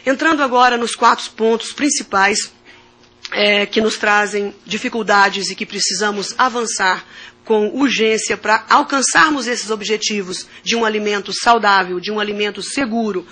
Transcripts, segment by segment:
Entrando agora nos 4 pontos principais que nos trazem dificuldades e que precisamos avançar com urgência para alcançarmos esses objetivos de um alimento saudável, de um alimento seguro,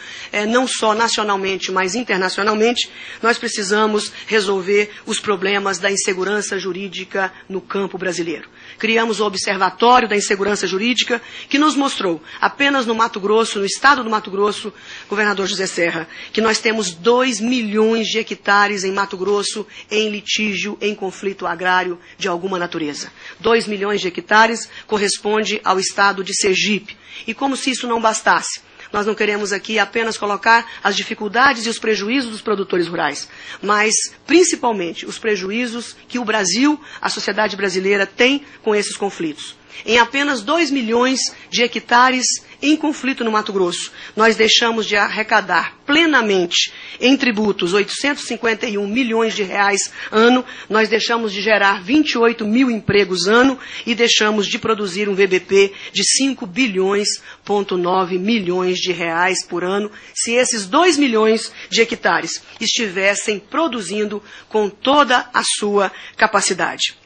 não só nacionalmente, mas internacionalmente, nós precisamos resolver os problemas da insegurança jurídica no campo brasileiro. Criamos o Observatório da Insegurança Jurídica, que nos mostrou, apenas no Mato Grosso, no estado do Mato Grosso, governador José Serra, que nós temos 2 milhões de hectares em Mato Grosso em litígio, em conflito agrário de alguma natureza. 2 milhões de hectares corresponde ao estado de Sergipe. E como se isso não bastasse, nós não queremos aqui apenas colocar as dificuldades e os prejuízos dos produtores rurais, mas principalmente os prejuízos que o Brasil, a sociedade brasileira, tem com esses conflitos. Em apenas 2 milhões de hectares em conflito no Mato Grosso, nós deixamos de arrecadar plenamente em tributos 851 milhões de reais ano, nós deixamos de gerar 28 mil empregos ano e deixamos de produzir um VBP de 5,9 bilhões de reais por ano, se esses 2 milhões de hectares estivessem produzindo com toda a sua capacidade.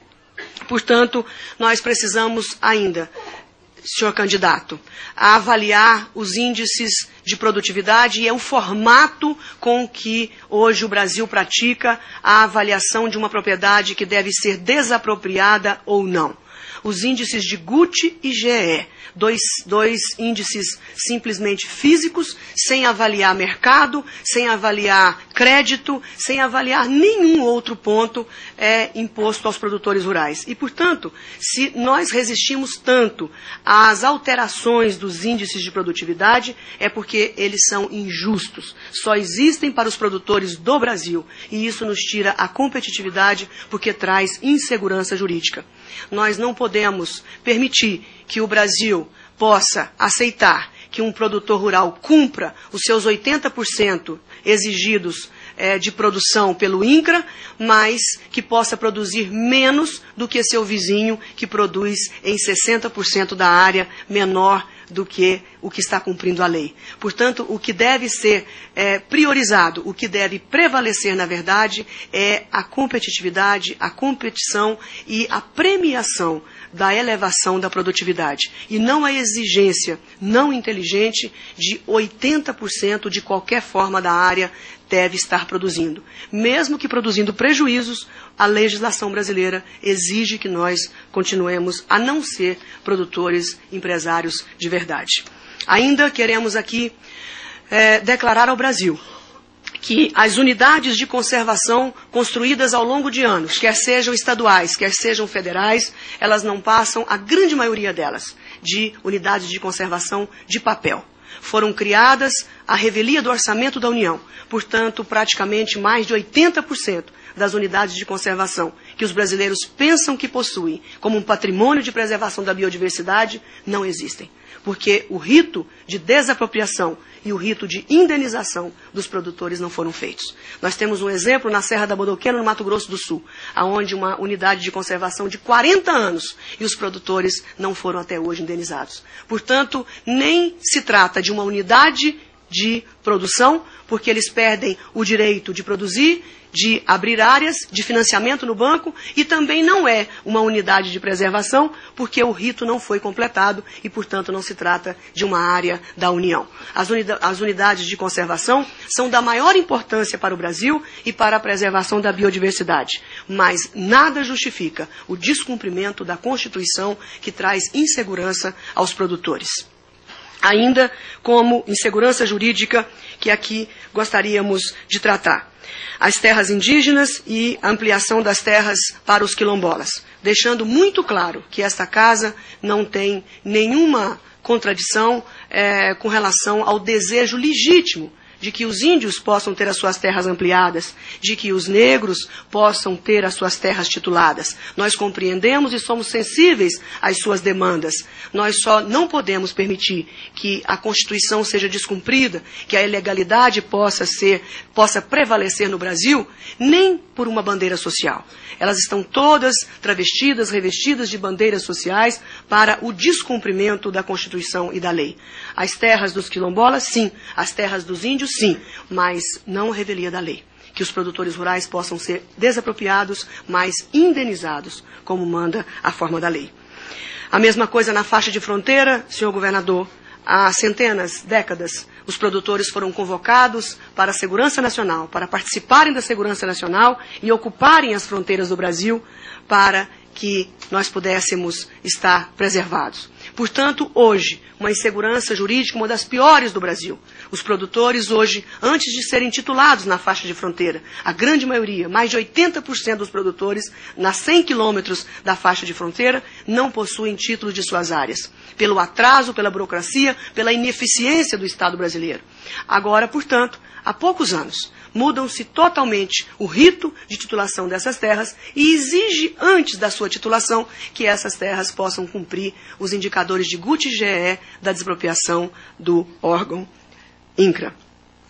Portanto, nós precisamos ainda, senhor candidato, a avaliar os índices de produtividade e é o formato com que hoje o Brasil pratica a avaliação de uma propriedade que deve ser desapropriada ou não. Os índices de GUT e GE, dois índices simplesmente físicos, sem avaliar mercado, sem avaliar crédito, sem avaliar nenhum outro ponto imposto aos produtores rurais. E, portanto, se nós resistimos tanto às alterações dos índices de produtividade, é porque eles são injustos. Só existem para os produtores do Brasil. E isso nos tira a competitividade porque traz insegurança jurídica. Nós não podemos permitir que o Brasil possa aceitar que um produtor rural cumpra os seus 80% exigidos de produção pelo INCRA, mas que possa produzir menos do que seu vizinho, que produz em 60% da área menor do que o que está cumprindo a lei. Portanto, o que deve ser priorizado, o que deve prevalecer, na verdade, é a competitividade, a competição e a premiação da elevação da produtividade. E não a exigência não inteligente de 80% de qualquer forma da área deve estar produzindo. Mesmo que produzindo prejuízos, a legislação brasileira exige que nós continuemos a não ser produtores, empresários de verdade. Ainda queremos aqui declarar ao Brasil que as unidades de conservação construídas ao longo de anos, quer sejam estaduais, quer sejam federais, elas não passam, a grande maioria delas, de unidades de conservação de papel. Foram criadas à revelia do orçamento da União. Portanto, praticamente mais de 80% das unidades de conservação que os brasileiros pensam que possuem como um patrimônio de preservação da biodiversidade não existem. Porque o rito de desapropriação e o rito de indenização dos produtores não foram feitos. Nós temos um exemplo na Serra da Bodoquena, no Mato Grosso do Sul, onde uma unidade de conservação de 40 anos e os produtores não foram até hoje indenizados. Portanto, nem se trata de uma unidade de produção, porque eles perdem o direito de produzir, de abrir áreas de financiamento no banco, e também não é uma unidade de preservação, porque o rito não foi completado e, portanto, não se trata de uma área da União. As unidades de conservação são da maior importância para o Brasil e para a preservação da biodiversidade, mas nada justifica o descumprimento da Constituição que traz insegurança aos produtores. Ainda como insegurança jurídica que aqui gostaríamos de tratar. As terras indígenas e a ampliação das terras para os quilombolas, deixando muito claro que esta casa não tem nenhuma contradição com relação ao desejo legítimo de que os índios possam ter as suas terras ampliadas, de que os negros possam ter as suas terras tituladas. Nós compreendemos e somos sensíveis às suas demandas. Nós só não podemos permitir que a Constituição seja descumprida, que a ilegalidade possa prevalecer no Brasil, nem por uma bandeira social. Elas estão todas travestidas, revestidas de bandeiras sociais para o descumprimento da Constituição e da lei. As terras dos quilombolas, sim. As terras dos índios, subsídios, sim, mas não a revelia da lei. Que os produtores rurais possam ser desapropriados, mas indenizados, como manda a forma da lei. A mesma coisa na faixa de fronteira, senhor governador. Há centenas, décadas, os produtores foram convocados para a segurança nacional, para participarem da segurança nacional e ocuparem as fronteiras do Brasil para que nós pudéssemos estar preservados. Portanto, hoje, uma insegurança jurídica, uma das piores do Brasil. Os produtores hoje, antes de serem titulados na faixa de fronteira, a grande maioria, mais de 80% dos produtores, nas 100 quilômetros da faixa de fronteira, não possuem título de suas áreas. Pelo atraso, pela burocracia, pela ineficiência do Estado brasileiro. Agora, portanto, há poucos anos, mudam-se totalmente o rito de titulação dessas terras e exige, antes da sua titulação, que essas terras possam cumprir os indicadores de GUT e GE da desapropriação do órgão INCRA.